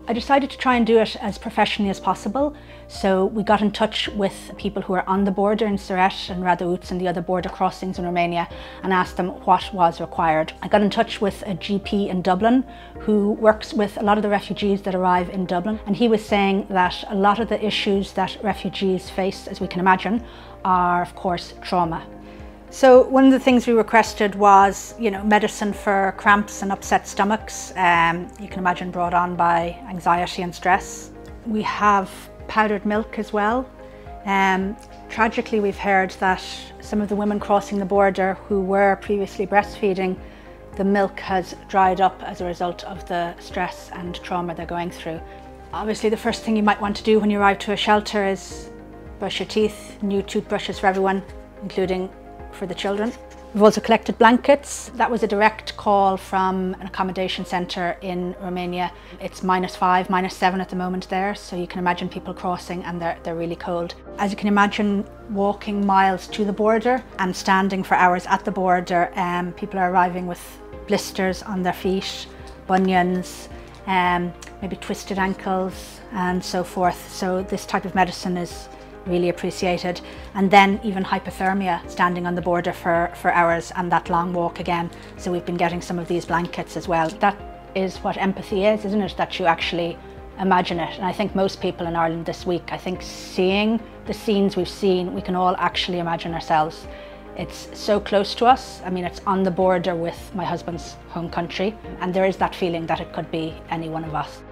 I decided to try and do it as professionally as possible. So we got in touch with people who are on the border in Siret and Radouț and the other border crossings in Romania and asked them what was required. I got in touch with a GP in Dublin who works with a lot of the refugees that arrive in Dublin, and he was saying that a lot of the issues that refugees face, as we can imagine, are of course trauma. So one of the things we requested was, medicine for cramps and upset stomachs, you can imagine brought on by anxiety and stress. We have powdered milk as well. Tragically, we've heard that some of the women crossing the border who were previously breastfeeding, the milk has dried up as a result of the stress and trauma they're going through. Obviously, the first thing you might want to do when you arrive to a shelter is brush your teeth, new toothbrushes for everyone, including for the children. We've also collected blankets. That was a direct call from an accommodation centre in Romania. It's -5, -7 at the moment there, so you can imagine people crossing and they're really cold. As you can imagine, walking miles to the border and standing for hours at the border, people are arriving with blisters on their feet, bunions, maybe twisted ankles and so forth. So this type of medicine is really appreciated. And then even hypothermia, standing on the border for hours and that long walk again. So we've been getting some of these blankets as well. That is what empathy is, isn't it? That you actually imagine it. And I think most people in Ireland this week, I think seeing the scenes we've seen, we can all actually imagine ourselves. It's so close to us. I mean, it's on the border with my husband's home country. And there is that feeling that it could be any one of us.